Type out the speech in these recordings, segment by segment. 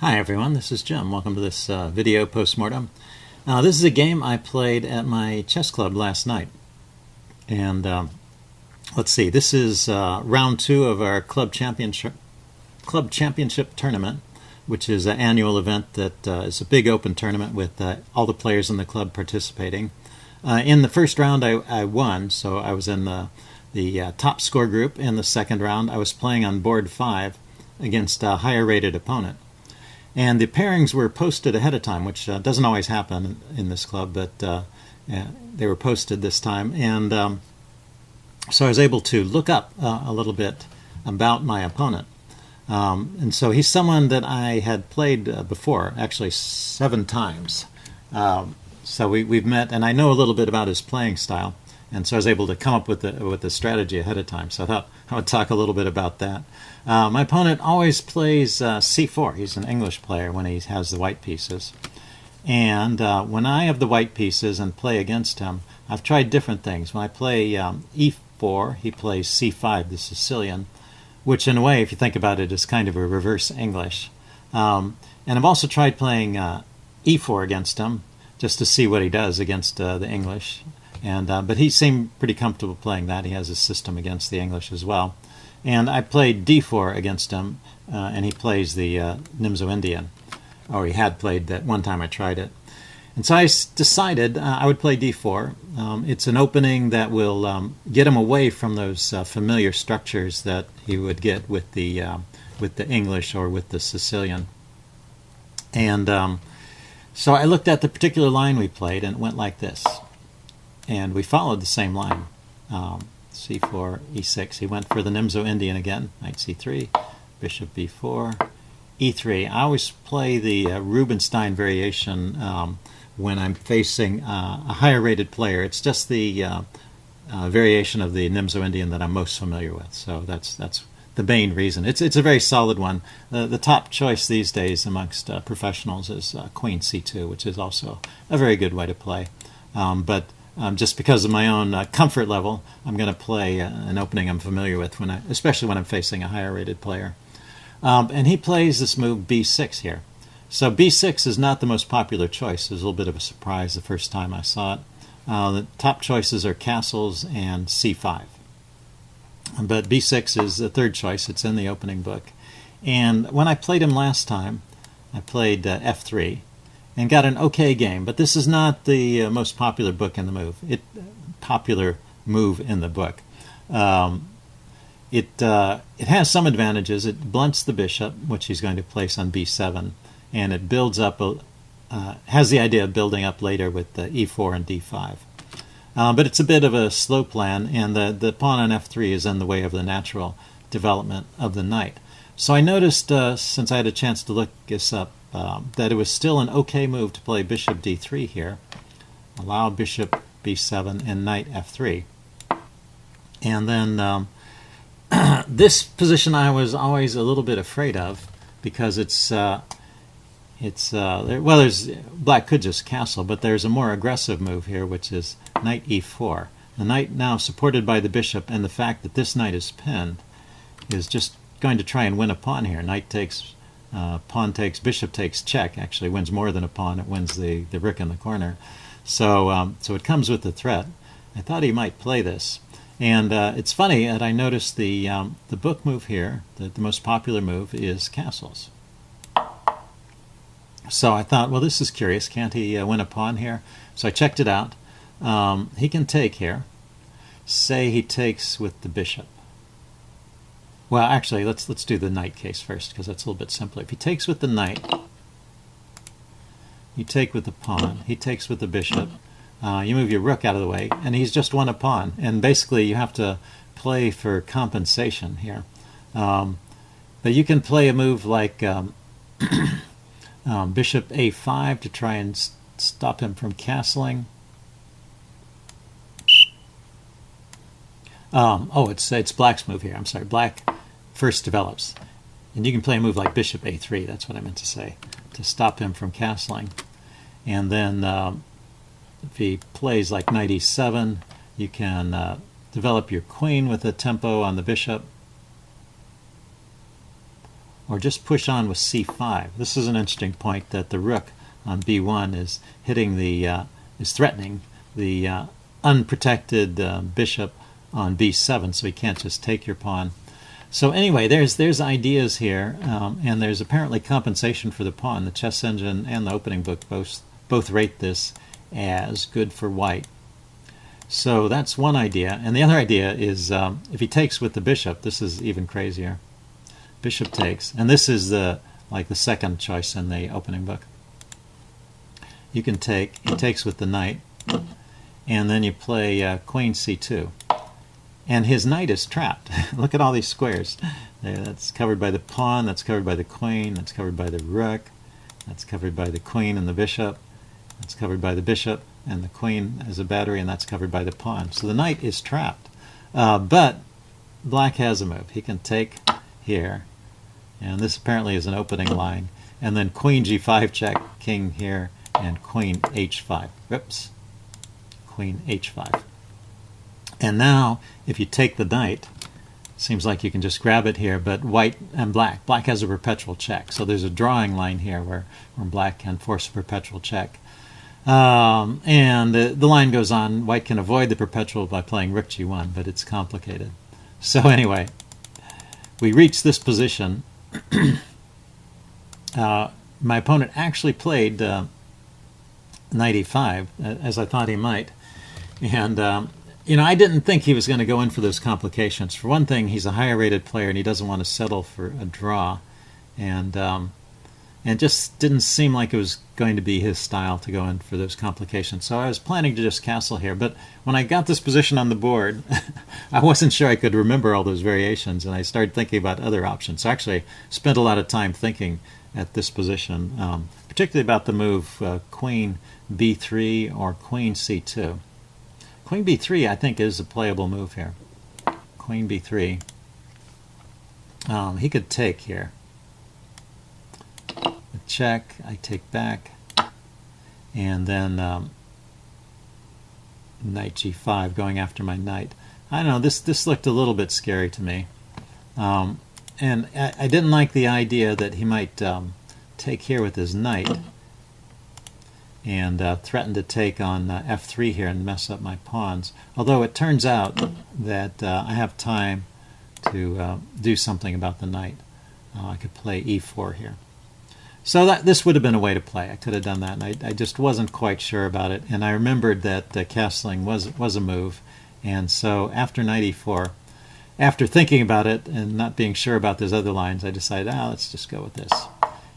Hi everyone, this is Jim. Welcome to this video postmortem. This is a game I played at my chess club last night. And let's see, this is round 2 of our club championship tournament, which is an annual event that is a big open tournament with all the players in the club participating. In the first round I won, so I was in the top score group. In the second round I was playing on board 5 against a higher rated opponent. And the pairings were posted ahead of time, which doesn't always happen in this club, but they were posted this time. And so I was able to look up a little bit about my opponent. And so he's someone that I had played before, actually 7 times. So we've met, and I know a little bit about his playing style. And so I was able to come up with the strategy ahead of time. So I thought I would talk a little bit about that. My opponent always plays c4. He's an English player when he has the white pieces. And when I have the white pieces and play against him, I've tried different things. When I play e4, he plays c5, the Sicilian, which in a way, if you think about it, is kind of a reverse English. And I've also tried playing e4 against him, just to see what he does against the English. But he seemed pretty comfortable playing that. He has a system against the English as well. And I played d4 against him, and he plays the Nimzo-Indian. Or he had played that one time I tried it. And so I decided I would play d4. It's an opening that will get him away from those familiar structures that he would get with the English or with the Sicilian. And so I looked at the particular line we played, and it went like this. And we followed the same line, c4, e6. He went for the Nimzo-Indian again, knight c3, bishop b4, e3. I always play the Rubinstein variation when I'm facing a higher rated player. It's just the variation of the Nimzo-Indian that I'm most familiar with. So that's the main reason. It's a very solid one. The top choice these days amongst professionals is queen c2, which is also a very good way to play. Just because of my own comfort level, I'm going to play an opening I'm familiar with, especially when I'm facing a higher rated player. And he plays this move b6 here. So b6 is not the most popular choice. It was a little bit of a surprise the first time I saw it. The top choices are castles and c5. But b6 is the third choice. It's in the opening book. And when I played him last time, I played f3. And got an okay game, but this is not the most popular book in the move. Popular move in the book. It has some advantages. It blunts the bishop, which he's going to place on b7, and it builds up. Has the idea of building up later with the e4 and d5. But it's a bit of a slow plan, and the pawn on f3 is in the way of the natural development of the knight. So I noticed, since I had a chance to look this up, that it was still an okay move to play bishop d3 here, allow bishop b7 and knight f3. And then this position I was always a little bit afraid of, because black could just castle, but there's a more aggressive move here, which is knight e4. The knight now supported by the bishop, and the fact that this knight is pinned is just going to try and win a pawn here. Knight takes, pawn takes, bishop takes, check. Actually wins more than a pawn. It wins the rook in the corner. So it comes with the threat. I thought he might play this. And it's funny that I noticed the book move here, the most popular move, is castles. So I thought, well, this is curious. Can't he win a pawn here? So I checked it out. He can take here. Say he takes with the bishop. Well, actually, let's do the knight case first, because that's a little bit simpler. If he takes with the knight, you take with the pawn, he takes with the bishop, you move your rook out of the way, and he's just won a pawn. And basically, you have to play for compensation here. But you can play a move like bishop a5 to try and stop him from castling. It's black's move here. I'm sorry, black first develops. And you can play a move like bishop a3, that's what I meant to say, to stop him from castling. And then if he plays like knight e7, you can develop your queen with a tempo on the bishop. or just push on with c5. This is an interesting point, that the rook on b1 is hitting the is threatening the unprotected bishop on b7, so he can't just take your pawn. So anyway, there's ideas here, and there's apparently compensation for the pawn. The Chess Engine and the opening book both rate this as good for white. So that's one idea. And the other idea is if he takes with the bishop, this is even crazier. Bishop takes, and this is the second choice in the opening book. You can take, he takes with the knight, and then you play queen c2. And his knight is trapped. Look at all these squares. That's covered by the pawn, that's covered by the queen, that's covered by the rook, that's covered by the queen and the bishop, that's covered by the bishop and the queen as a battery, and that's covered by the pawn. So the knight is trapped. But black has a move. He can take here, and this apparently is an opening line, and then queen g5 check, king here, and queen h5. Whoops. Queen h5. And now, if you take the knight, seems like you can just grab it here, but white and black has a perpetual check. So there's a drawing line here where black can force a perpetual check. And the line goes on. White can avoid the perpetual by playing rook g1, but it's complicated. So anyway, we reach this position. My opponent actually played knight e5, as I thought he might. And you know, I didn't think he was going to go in for those complications. For one thing, he's a higher rated player and he doesn't want to settle for a draw, and it just didn't seem like it was going to be his style to go in for those complications. So I was planning to just castle here, but when I got this position on the board, I wasn't sure I could remember all those variations, and I started thinking about other options. So I actually spent a lot of time thinking at this position, particularly about the move queen b3 or queen c2. Queen b3, I think, is a playable move here. Queen b3. He could take here. A check, I take back, and then knight g5, going after my knight. I don't know, this looked a little bit scary to me. And I didn't like the idea that he might take here with his knight, and threaten to take on f3 here and mess up my pawns. Although it turns out that I have time to do something about the knight. I could play e4 here. So this would have been a way to play. I could have done that, and I just wasn't quite sure about it. And I remembered that castling was a move. And so after knight e4, after thinking about it and not being sure about those other lines, I decided, let's just go with this.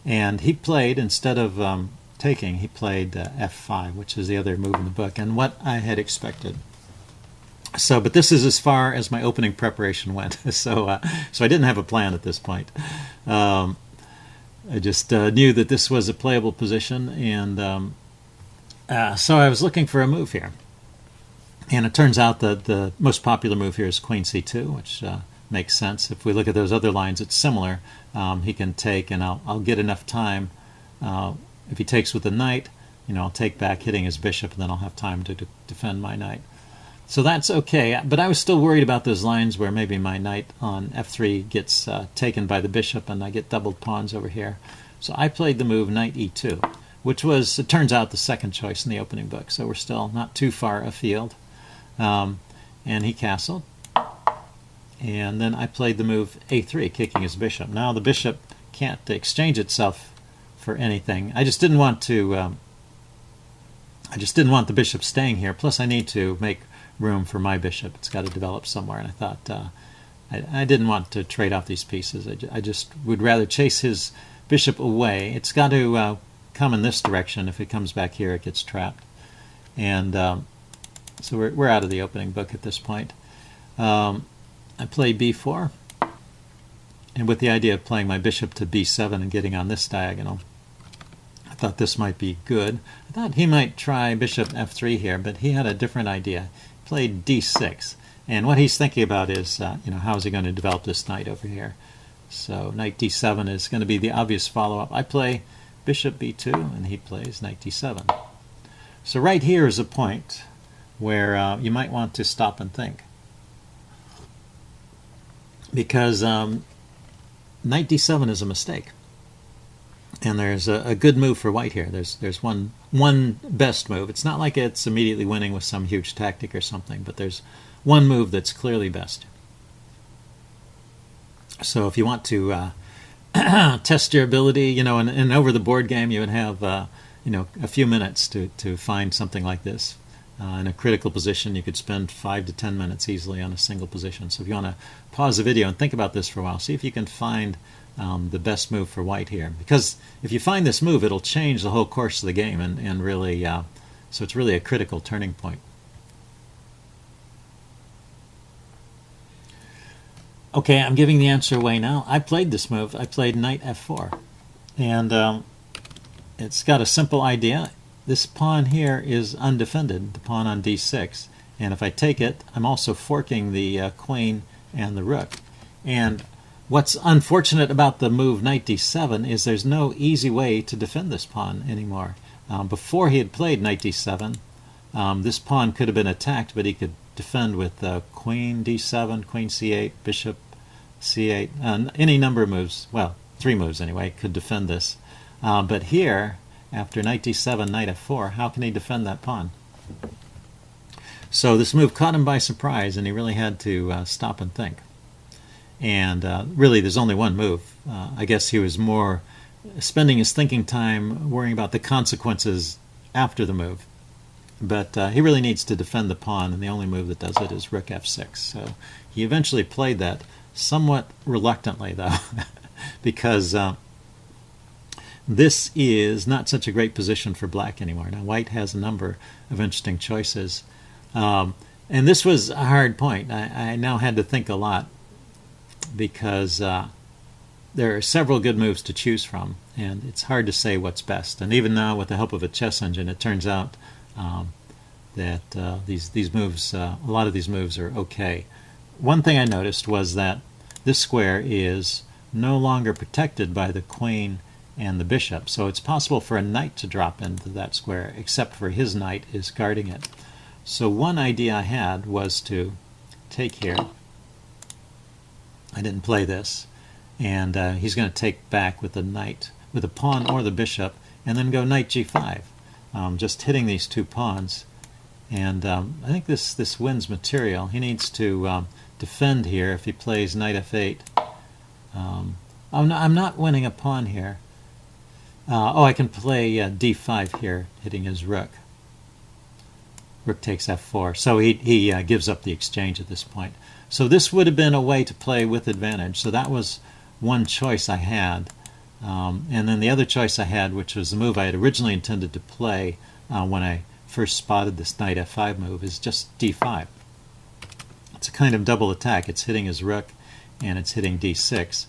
And he played, instead of taking, he played f5, which is the other move in the book, and what I had expected. So, but this is as far as my opening preparation went. So I didn't have a plan at this point. I just knew that this was a playable position, and so I was looking for a move here. And it turns out that the most popular move here is queen c2, which makes sense. If we look at those other lines, it's similar. He can take, and I'll get enough time. If he takes with the knight, I'll take back, hitting his bishop, and then I'll have time to defend my knight. So that's okay, but I was still worried about those lines where maybe my knight on f3 gets taken by the bishop and I get doubled pawns over here. So I played the move knight e2, which was, it turns out, the second choice in the opening book, so we're still not too far afield. And he castled. And then I played the move a3, kicking his bishop. Now the bishop can't exchange itself for anything. I just didn't want to. I just didn't want the bishop staying here. Plus, I need to make room for my bishop. It's got to develop somewhere. And I thought I didn't want to trade off these pieces. I just would rather chase his bishop away. It's got to come in this direction. If it comes back here, it gets trapped. And so we're out of the opening book at this point. I play b4, and with the idea of playing my bishop to b7 and getting on this diagonal. I thought this might be good. I thought he might try bishop f3 here, but he had a different idea. He played d6, and what he's thinking about is, how is he going to develop this knight over here? So knight d7 is going to be the obvious follow-up. I play bishop b2, and he plays knight d7. So right here is a point where you might want to stop and think, because knight d7 is a mistake. And there's a good move for white here. There's one best move. It's not like it's immediately winning with some huge tactic or something, but there's one move that's clearly best. So if you want to test your ability, and over the board game, you would have a few minutes to find something like this. In a critical position, you could spend 5 to 10 minutes easily on a single position. So if you want to pause the video and think about this for a while, see if you can find the best move for white here. Because if you find this move, it'll change the whole course of the game, and really, so it's really a critical turning point. Okay, I'm giving the answer away now. I played this move. I played knight f4. And it's got a simple idea. This pawn here is undefended, the pawn on d6. And if I take it, I'm also forking the queen and the rook. And what's unfortunate about the move knight d7 is there's no easy way to defend this pawn anymore. Before he had played knight d7, this pawn could have been attacked, but he could defend with queen d7, queen c8, bishop c8, any number of moves. Well, 3 moves anyway, could defend this. But here, after knight d7, knight f4, how can he defend that pawn? So this move caught him by surprise, and he really had to stop and think. And really, there's only one move. I guess he was more spending his thinking time worrying about the consequences after the move. But he really needs to defend the pawn, and the only move that does it is rook f6. So he eventually played that somewhat reluctantly, though, because this is not such a great position for black anymore. Now, white has a number of interesting choices. And this was a hard point. I now had to think a lot, because there are several good moves to choose from, and it's hard to say what's best. And even now, with the help of a chess engine, it turns out that these moves, a lot of these moves are okay. One thing I noticed was that this square is no longer protected by the queen and the bishop, so it's possible for a knight to drop into that square, except for his knight is guarding it. So one idea I had was to take here. I didn't play this, and he's going to take back with the knight, with the pawn or the bishop, and then go knight g5, just hitting these 2 pawns. And I think this wins material. He needs to defend here if he plays knight f8. I'm not winning a pawn here. I can play d5 here, hitting his rook. Rook takes f4. So he gives up the exchange at this point. So this would have been a way to play with advantage. So that was one choice I had. And then the other choice I had, which was the move I had originally intended to play when I first spotted this knight f5 move, is just d5. It's a kind of double attack. It's hitting his rook, and it's hitting d6.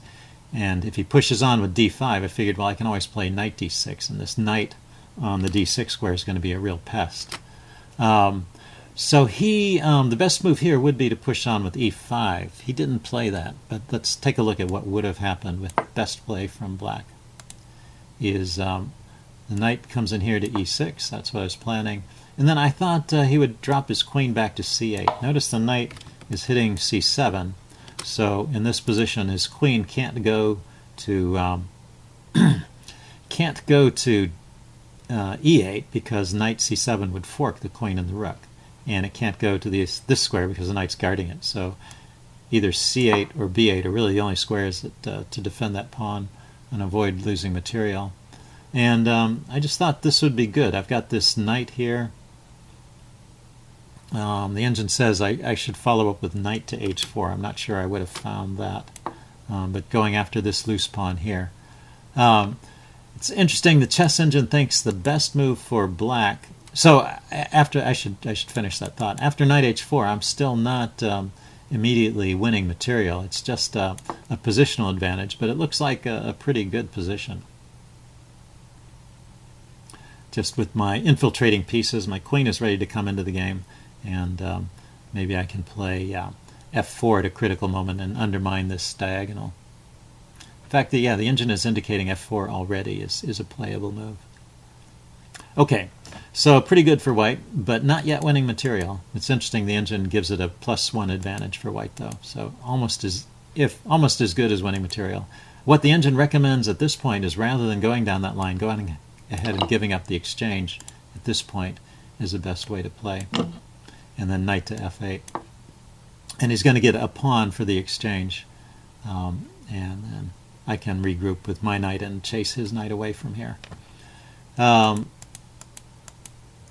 And if he pushes on with d5, I figured, well, I can always play knight d6, and this knight on the d6 square is going to be a real pest. So the best move here would be to push on with e5. He didn't play that, but let's take a look at what would have happened with best play from black. The knight comes in here to e6. That's what I was planning. And then I thought he would drop his queen back to c8. Notice the knight is hitting c7. So in this position, his queen can't go to e8, because knight c7 would fork the queen and the rook, and it can't go to this square because the knight's guarding it. So either c8 or b8 are really the only squares that, to defend that pawn and avoid losing material. And I just thought this would be good. I've got this knight here. The engine says I should follow up with knight to h4. I'm not sure I would have found that, but going after this loose pawn here. It's interesting. The chess engine thinks the best move for black. So after I should finish that thought. After knight h4, I'm still not immediately winning material. It's just a positional advantage, but it looks like a pretty good position. Just with my infiltrating pieces, my queen is ready to come into the game, and maybe I can play f4 at a critical moment and undermine this diagonal. In fact, the engine is indicating f4 already is a playable move. Okay, so pretty good for white, but not yet winning material. It's interesting, the engine gives it a +1 advantage for white, though, so almost as good as winning material. What the engine recommends at this point is, rather than going down that line, going ahead and giving up the exchange at this point is the best way to play. And then knight to f8. And he's going to get a pawn for the exchange. And then I can regroup with my knight and chase his knight away from here.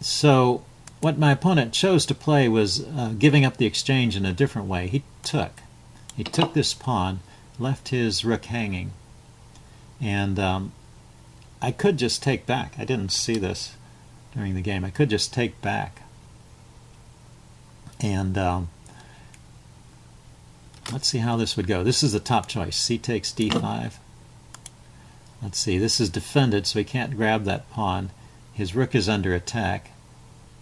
So what my opponent chose to play was giving up the exchange in a different way. He took this pawn, left his rook hanging, and I could just take back. I didn't see this during the game. I could just take back, and let's see how this would go. This is the top choice. C takes d5. Let's see. This is defended, so he can't grab that pawn. His rook is under attack,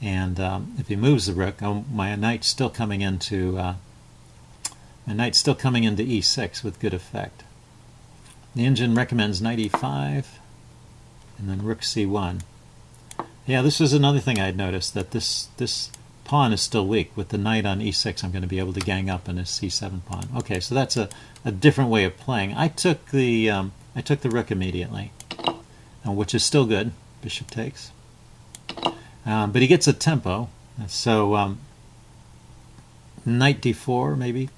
and if he moves the rook, my knight's still coming into e6 with good effect. The engine recommends knight e5, and then rook c1. Yeah, this is another thing I'd noticed, that this pawn is still weak. With the knight on e6, I'm going to be able to gang up on his c7 pawn. Okay, so that's a different way of playing. I took the rook immediately, which is still good. Bishop takes, but he gets a tempo. So knight d4 maybe.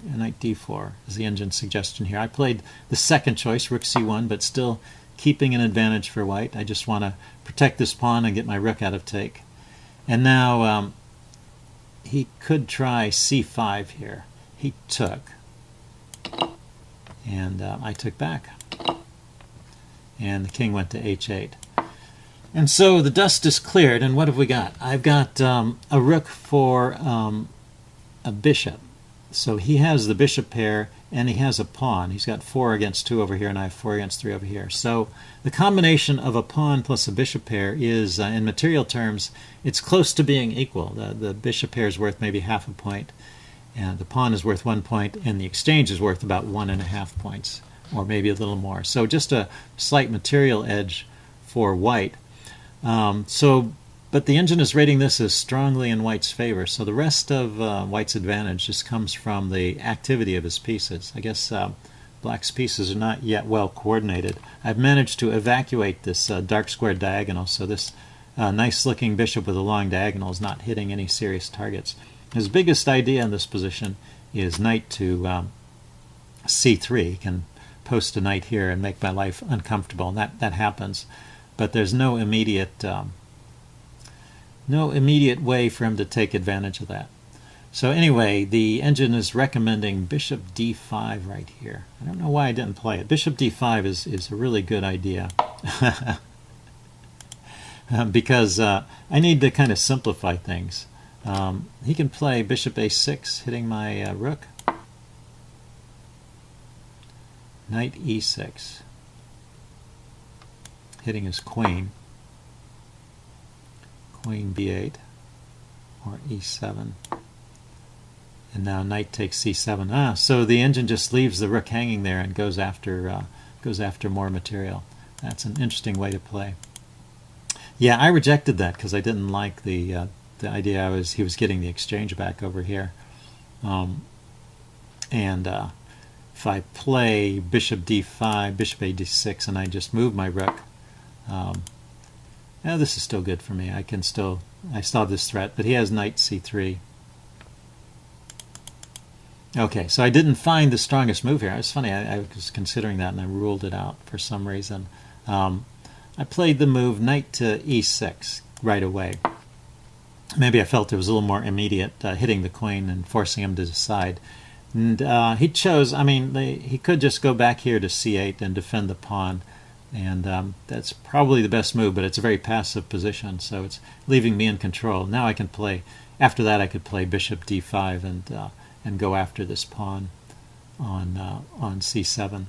Knight d4 is the engine suggestion here. I played the second choice, rook c1, but still keeping an advantage for white. I just want to protect this pawn and get my rook out of take. And now he could try c5 here. He took, and I took back. And the king went to h8. And so the dust is cleared, and what have we got? I've got a rook for a bishop. So he has the bishop pair, and he has a pawn. He's got 4 against 2 over here, and I have 4 against 3 over here. So the combination of a pawn plus a bishop pair is, in material terms, it's close to being equal. The bishop pair is worth maybe half a point, and the pawn is worth 1 point, and the exchange is worth about 1.5 points, or maybe a little more. So just a slight material edge for white. But the engine is rating this as strongly in white's favor, so the rest of white's advantage just comes from the activity of his pieces. I guess black's pieces are not yet well coordinated. I've managed to evacuate this dark square diagonal, so this nice-looking bishop with a long diagonal is not hitting any serious targets. His biggest idea in this position is knight to c3. He can post a knight here and make my life uncomfortable, and that happens. But there's no immediate way for him to take advantage of that. So anyway, the engine is recommending bishop d5 right here. I don't know why I didn't play it. Bishop d5 is a really good idea. Because I need to kind of simplify things. He can play bishop a6, hitting my rook. Knight e6, hitting his queen. Queen b8 or e7, and now knight takes c7. So the engine just leaves the rook hanging there and goes after more material. That's an interesting way to play. Yeah, I rejected that because I didn't like the idea he was getting the exchange back over here. If I play bishop d5, bishop a d6, and I just move my rook. Now this is still good for me. I still have this threat, but he has knight c3. Okay, so I didn't find the strongest move here. It's funny, I was considering that and I ruled it out for some reason. I played the move knight to e6 right away. Maybe I felt it was a little more immediate, hitting the queen and forcing him to decide. And he chose, he could just go back here to c8 and defend the pawn. And that's probably the best move, but it's a very passive position, so it's leaving me in control. Now I can play, after that I could play bishop d5 and go after this pawn on c7.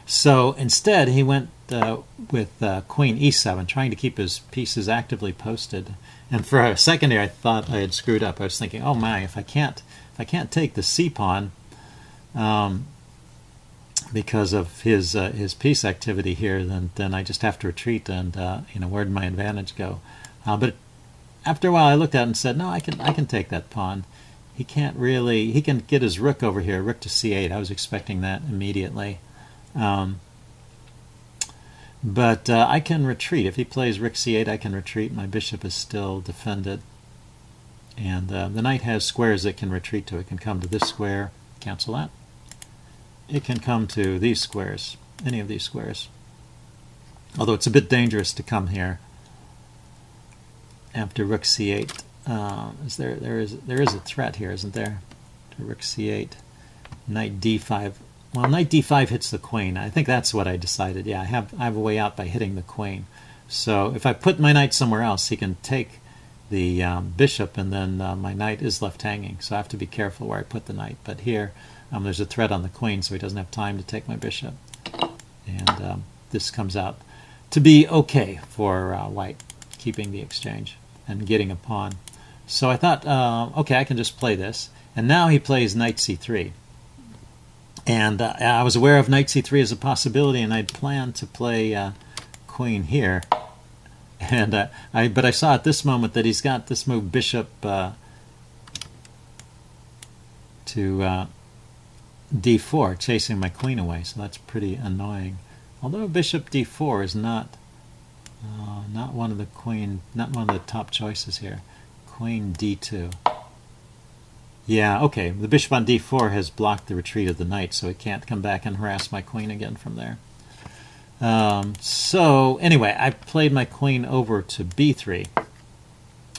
So instead he went with queen e7, trying to keep his pieces actively posted. And for a second here I thought I had screwed up. I was thinking, oh my, if I can't take the c pawn, because of his piece activity here, then I just have to retreat, and where'd my advantage go? But after a while I looked at it and said, no, I can take that pawn. He can get his rook over here, rook to c8. I was expecting that immediately. But I can retreat. If he plays rook c8, I can retreat. My bishop is still defended. And the knight has squares it can retreat to. It can come to this square, cancel that. It can come to these squares, any of these squares. Although it's a bit dangerous to come here after rook c8. There is a threat here, isn't there? To rook c8, knight d5. Well, knight d5 hits the queen. I think that's what I decided. Yeah, I have a way out by hitting the queen. So if I put my knight somewhere else, he can take the bishop, and then my knight is left hanging. So I have to be careful where I put the knight. But here, there's a threat on the queen, so he doesn't have time to take my bishop. And this comes out to be okay for white, keeping the exchange and getting a pawn. So I thought, okay, I can just play this. And now he plays knight c3. And I was aware of knight c3 as a possibility, and I'd planned to play queen here. And but I saw at this moment that he's got this move bishop to d4, chasing my queen away. So that's pretty annoying. Although bishop d4 is not one of the top choices here. Queen d2. Yeah, okay. The bishop on d4 has blocked the retreat of the knight, so it can't come back and harass my queen again from there. So anyway, I played my queen over to b3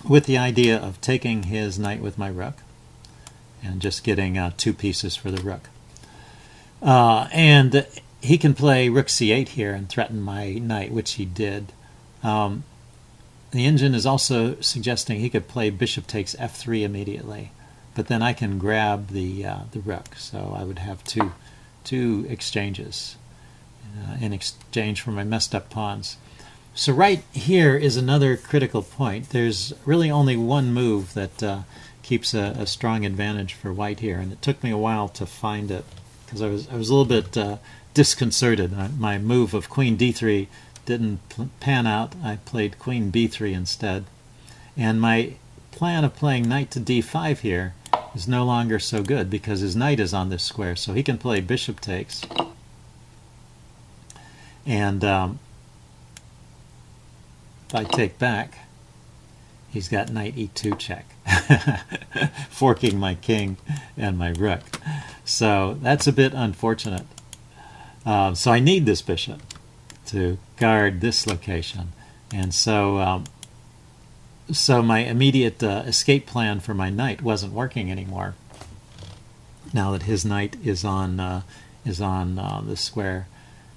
with the idea of taking his knight with my rook and just getting 2 pieces for the rook. And he can play rook c8 here and threaten my knight, which he did. The engine is also suggesting he could play bishop takes f3 immediately, but then I can grab the rook, so I would have two exchanges in exchange for my messed up pawns. So right here is another critical point. There's really only one move that keeps a strong advantage for white here, and it took me a while to find it because I was a little bit disconcerted. My move of queen d3 didn't pan out. I played queen b3 instead, and my plan of playing knight to d5 here is no longer so good because his knight is on this square, so he can play bishop takes, and if I take back, he's got knight e2 check, forking my king and my rook. So that's a bit unfortunate. So I need this bishop to guard this location, and so my immediate escape plan for my knight wasn't working anymore. Now that his knight is on the square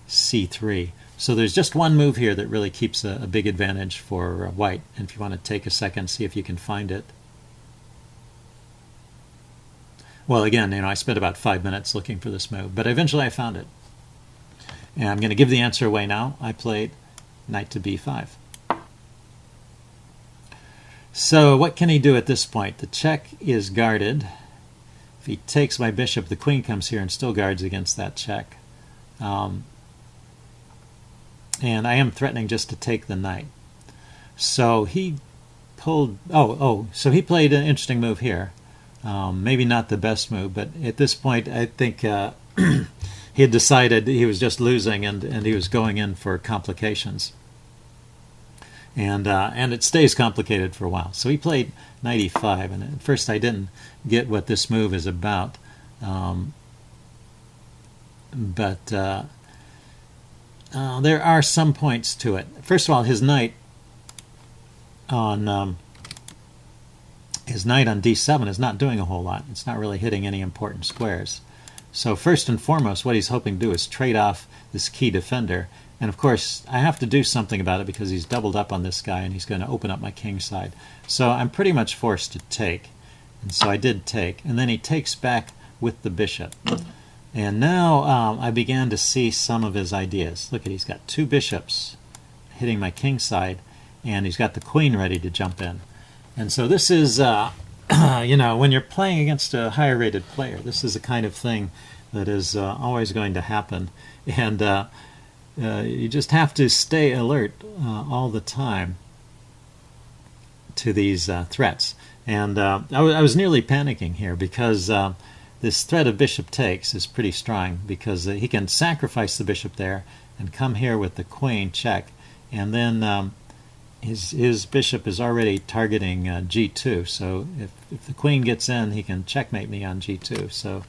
c3, so there's just one move here that really keeps a big advantage for white. And if you want to take a second, see if you can find it. Well, again, I spent about 5 minutes looking for this move, but eventually I found it. And I'm going to give the answer away now. I played knight to b5. So what can he do at this point? The check is guarded. If he takes my bishop, the queen comes here and still guards against that check. And I am threatening just to take the knight. So he pulled... So he played an interesting move here. Maybe not the best move, but at this point I think he had decided he was just losing, and he was going in for complications. And it stays complicated for a while. So he played knight e5, and at first I didn't get what this move is about. But there are some points to it. First of all, his knight on d7 is not doing a whole lot. It's not really hitting any important squares. So first and foremost, what he's hoping to do is trade off this key defender. And of course, I have to do something about it because he's doubled up on this guy and he's going to open up my king side. So I'm pretty much forced to take. And so I did take. And then he takes back with the bishop. And now I began to see some of his ideas. Look, he's got 2 bishops hitting my king side, and he's got the queen ready to jump in. And so this is, when you're playing against a higher rated player, this is the kind of thing that is always going to happen. And you just have to stay alert all the time to these threats. And I was nearly panicking here because this threat of bishop takes is pretty strong because he can sacrifice the bishop there and come here with the queen check, and then his bishop is already targeting g2, so if the queen gets in, he can checkmate me on g2. So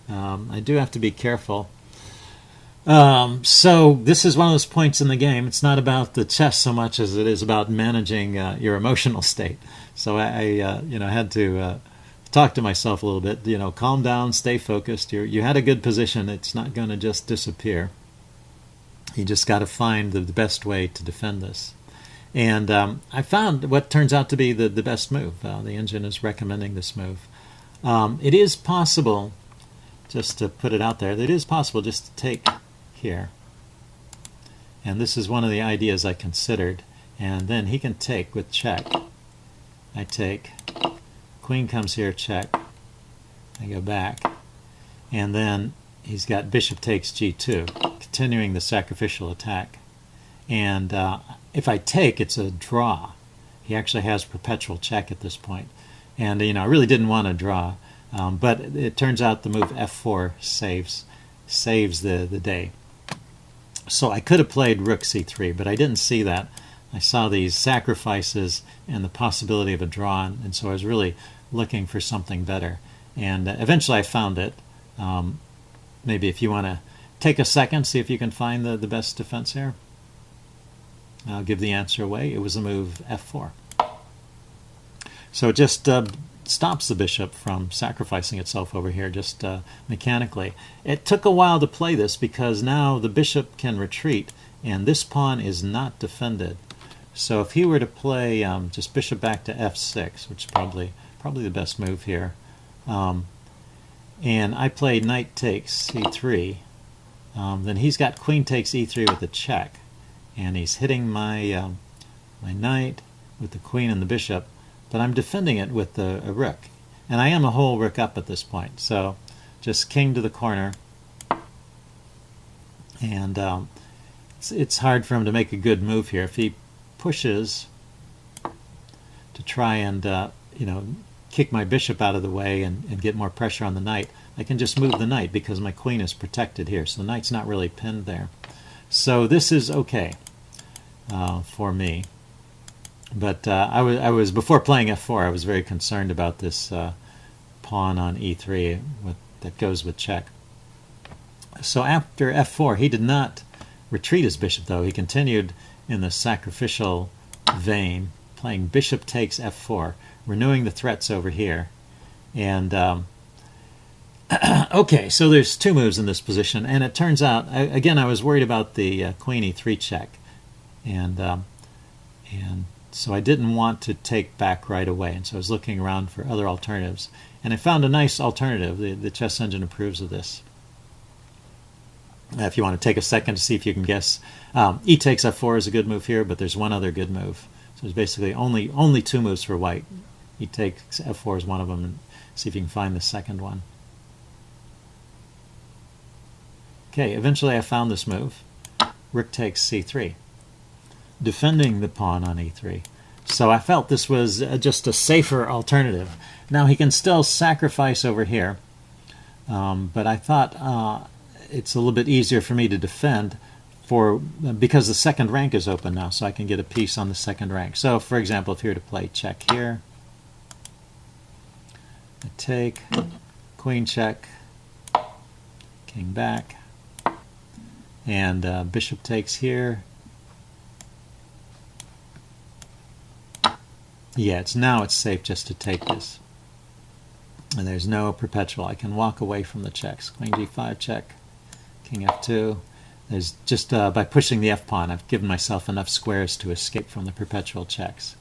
I do have to be careful. So this is one of those points in the game. It's not about the chess so much as it is about managing your emotional state. So I had to talk to myself a little bit. Calm down, stay focused. You had a good position. It's not going to just disappear. You just got to find the best way to defend this. And I found what turns out to be the best move. The engine is recommending this move. It is possible, just to put it out there, that it is possible just to take here. And this is one of the ideas I considered. And then he can take with check. I take, queen comes here, check. I go back. And then he's got bishop takes g2, continuing the sacrificial attack. And if I take, it's a draw. He actually has perpetual check at this point. And I really didn't want to draw. But it turns out the move f4 saves the day. So I could have played rook c3, but I didn't see that. I saw these sacrifices and the possibility of a draw, and so I was really looking for something better. And eventually I found it. Maybe if you want to take a second, see if you can find the best defense here. I'll give the answer away. It was the move f4. So it just stops the bishop from sacrificing itself over here, just mechanically. It took a while to play this because now the bishop can retreat, and this pawn is not defended. So if he were to play just bishop back to f6, which is probably the best move here, and I play knight takes c3, then he's got queen takes e3 with a check, and he's hitting my my knight with the queen and the bishop, but I'm defending it with a rook, and I am a whole rook up at this point. So just king to the corner, and it's hard for him to make a good move here. If he pushes to try and kick my bishop out of the way and get more pressure on the knight, I can just move the knight because my queen is protected here, so the knight's not really pinned there. So this is okay for me. But I was before playing f4, I was very concerned about this pawn on e3 that goes with check. So after f4, he did not retreat his bishop, though. He continued in the sacrificial vein, playing bishop takes f4, renewing the threats over here. And okay, so there's two moves in this position, and it turns out, again, I was worried about the queen e3 check, and so I didn't want to take back right away, and so I was looking around for other alternatives, and I found a nice alternative. The chess engine approves of this. If you want to take a second to see if you can guess, e takes f4 is a good move here, but there's one other good move. So there's basically only two moves for white. E takes f4 is one of them, and see if you can find the second one. Okay, eventually I found this move. Rook takes c3, defending the pawn on e3. So I felt this was just a safer alternative. Now he can still sacrifice over here, but I thought it's a little bit easier for me to defend because the second rank is open now, so I can get a piece on the second rank. So for example, if you were to play check here, I take, queen check, king back, and bishop takes here. Yeah, now it's safe just to take this. And there's no perpetual. I can walk away from the checks. Queen g5 check, king f2. There's just by pushing the f-pawn, I've given myself enough squares to escape from the perpetual checks.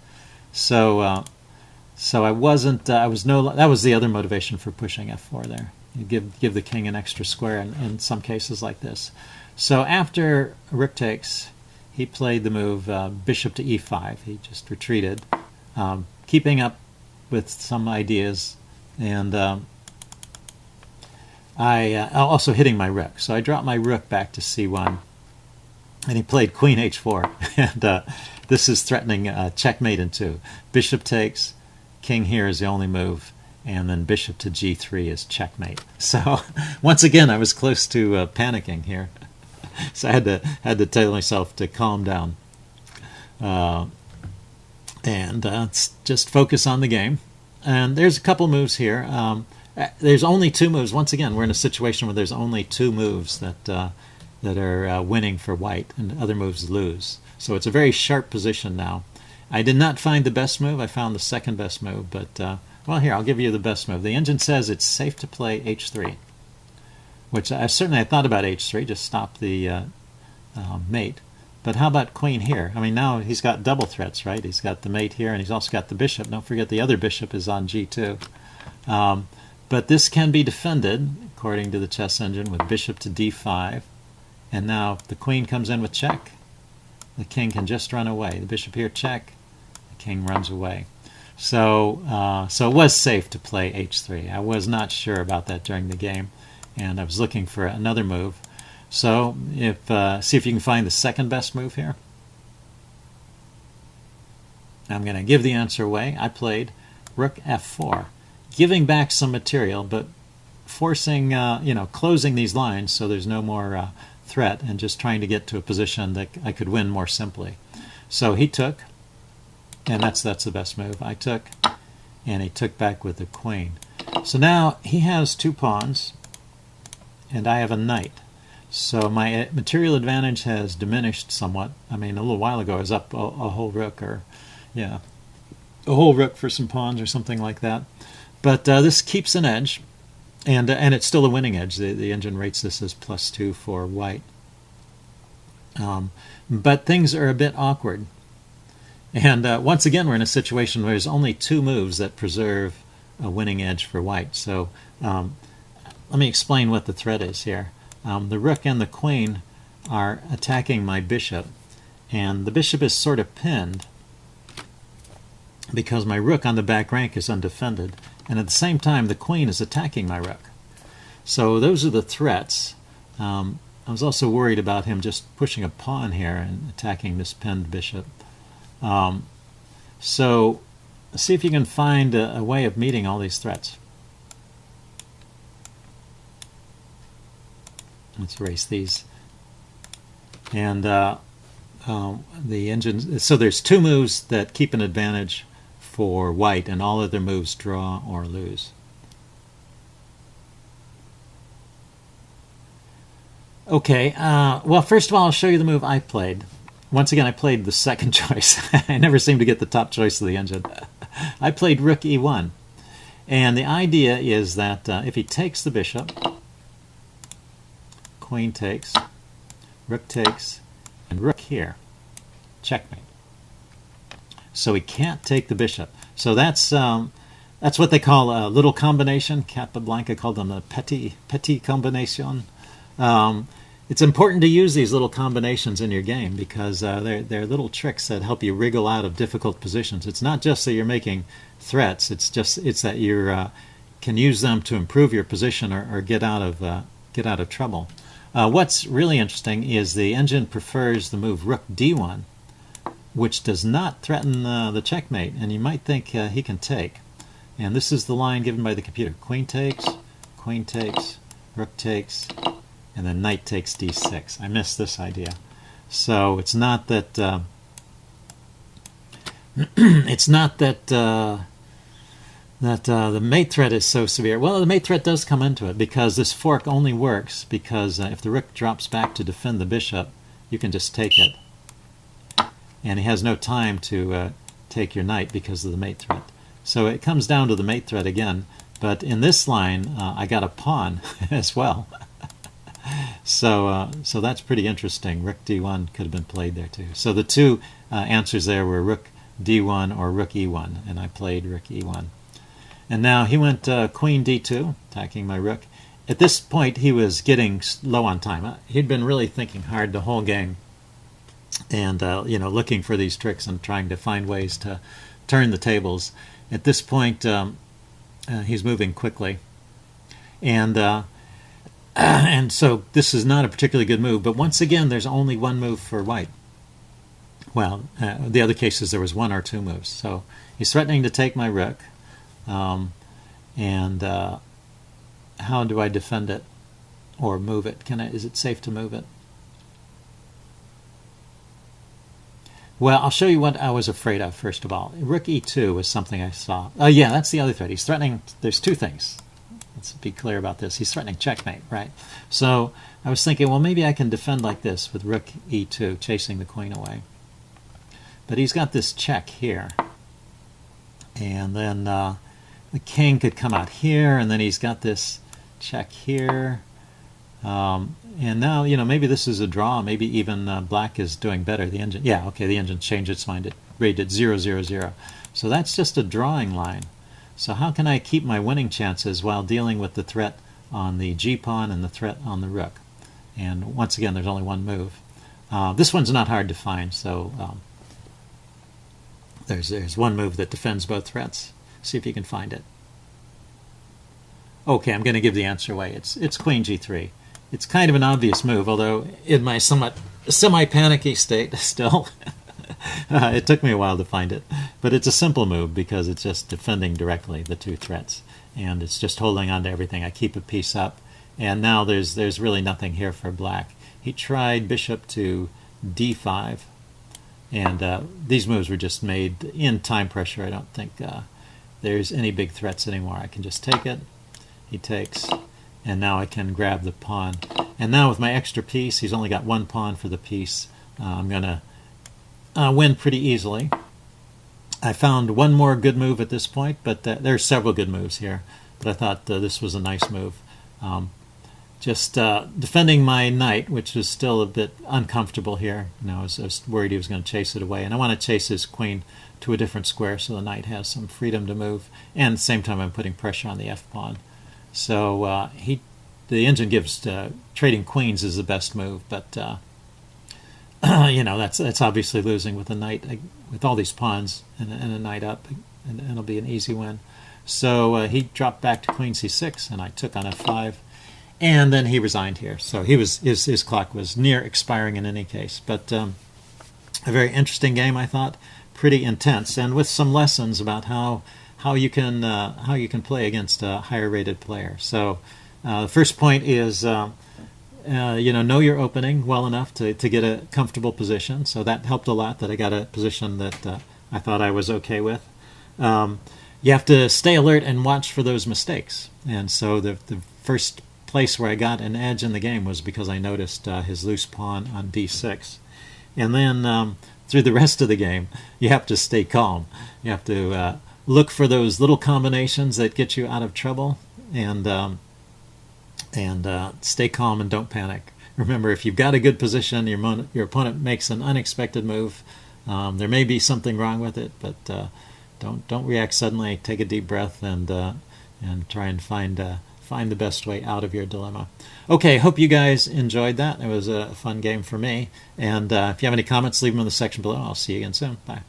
So I wasn't. That was the other motivation for pushing f4 there. You give the king an extra square in some cases like this. So after rook takes, he played the move bishop to e5. He just retreated, keeping up with some ideas, and I also hitting my rook. So I dropped my rook back to c1, and he played queen h4, and this is threatening checkmate in two. Bishop takes, king here is the only move, and then bishop to g3 is checkmate. So once again, I was close to panicking here. So I had to tell myself to calm down and just focus on the game. And there's a couple moves here. There's only two moves. Once again, we're in a situation where there's only two moves that are winning for white, and other moves lose. So it's a very sharp position now. I did not find the best move. I found the second best move, but well, here, I'll give you the best move. The engine says it's safe to play h3, which I thought about h3, just stop the mate. But how about queen here? I mean, now he's got double threats, right? He's got the mate here, and he's also got the bishop. Don't forget the other bishop is on g2. But this can be defended, according to the chess engine, with bishop to d5. And now the queen comes in with check. The king can just run away. The bishop here, check. The king runs away. So, so it was safe to play h3. I was not sure about that during the game, and I was looking for another move. So, see if you can find the second best move here. I'm going to give the answer away. I played rook f4, giving back some material, but forcing, closing these lines so there's no more threat, and just trying to get to a position that I could win more simply. So he took, and that's the best move. I took, and he took back with the queen. So now he has two pawns, and I have a knight. So my material advantage has diminished somewhat. I mean, a little while ago I was up a whole rook, or a whole rook for some pawns or something like that. But this keeps an edge, and it's still a winning edge. The engine rates this as +2 for white. But things are a bit awkward. And once again, we're in a situation where there's only two moves that preserve a winning edge for white. So let me explain what the threat is here. The rook and the queen are attacking my bishop, and the bishop is sort of pinned because my rook on the back rank is undefended, and at the same time the queen is attacking my rook. So those are the threats. I was also worried about him just pushing a pawn here and attacking this pinned bishop. So see if you can find a way of meeting all these threats. Let's erase these. And the engine, so there's two moves that keep an advantage for white, and all other moves draw or lose. Okay, well, first of all, I'll show you the move I played. Once again, I played the second choice. I never seem to get the top choice of the engine. I played rook e1. And the idea is that if he takes the bishop, queen takes, and rook here, checkmate. So he can't take the bishop. So that's what they call a little combination. Capablanca called them a petit combination. It's important to use these little combinations in your game because they're little tricks that help you wriggle out of difficult positions. It's not just that you're making threats. It's that you can use them to improve your position or get out of trouble. What's really interesting is the engine prefers the move rook d1, which does not threaten the checkmate, and you might think he can take. And this is the line given by the computer. Queen takes, rook takes, and then knight takes d6. I missed this idea. So it's not that the mate threat is so severe. Well, the mate threat does come into it because this fork only works because if the rook drops back to defend the bishop, you can just take it. And he has no time to take your knight because of the mate threat. So it comes down to the mate threat again. But in this line, I got a pawn as well. So that's pretty interesting. Rook d1 could have been played there too. So the two answers there were rook d1 or rook e1, and I played rook e1. And now he went queen d2, attacking my rook. At this point, he was getting low on time. He'd been really thinking hard the whole game, and looking for these tricks and trying to find ways to turn the tables. At this point, he's moving quickly, and so this is not a particularly good move. But once again, there's only one move for white. Well, the other cases there was one or two moves. So he's threatening to take my rook, And how do I defend it or move it? Is it safe to move it? Well, I'll show you what I was afraid of, first of all. Rook e2 was something I saw. Oh, yeah, that's the other threat. He's threatening. There's two things. Let's be clear about this. He's threatening checkmate, right? So I was thinking, well, maybe I can defend like this with rook e2, chasing the queen away. But he's got this check here. And then the king could come out here, and then he's got this check here. And now, maybe this is a draw. Maybe even black is doing better. The engine, yeah, okay, the engine changed its mind. It rated 0, 0, 0. So that's just a drawing line. So how can I keep my winning chances while dealing with the threat on the g-pawn and the threat on the rook? And once again, there's only one move. This one's not hard to find, so there's one move that defends both threats. See if you can find it. Okay, I'm going to give the answer away. It's queen g3. It's kind of an obvious move, although in my somewhat semi-panicky state still, it took me a while to find it. But it's a simple move because it's just defending directly the two threats. And it's just holding on to everything. I keep a piece up. And now there's really nothing here for black. He tried bishop to d5. And these moves were just made in time pressure. I don't think there's any big threats anymore. I can just take it. He takes. And now I can grab the pawn. And now with my extra piece, he's only got one pawn for the piece. I'm going to win pretty easily. I found one more good move at this point, but there's several good moves here. But I thought this was a nice move. Just defending my knight, which was still a bit uncomfortable here. I was worried he was going to chase it away. And I want to chase his queen to a different square so the knight has some freedom to move. And at the same time, I'm putting pressure on the f-pawn. So the engine gives trading queens is the best move, but that's obviously losing with a knight, with all these pawns and a knight up, and it'll be an easy win. So he dropped back to queen c6, and I took on f5, and then he resigned here. So his clock was near expiring in any case, but a very interesting game, I thought, pretty intense, and with some lessons about how you can play against a higher rated player. So the first point is know your opening well enough to get a comfortable position. So that helped a lot, that I got a position that I thought I was okay with. You have to stay alert and watch for those mistakes. And so the first place where I got an edge in the game was because I noticed his loose pawn on d6. And then through the rest of the game, you have to stay calm. You have to look for those little combinations that get you out of trouble, and stay calm and don't panic. Remember, if you've got a good position, your opponent makes an unexpected move. There may be something wrong with it, but don't react suddenly. Take a deep breath and try and find the best way out of your dilemma. Okay, hope you guys enjoyed that. It was a fun game for me. And if you have any comments, leave them in the section below. I'll see you again soon. Bye.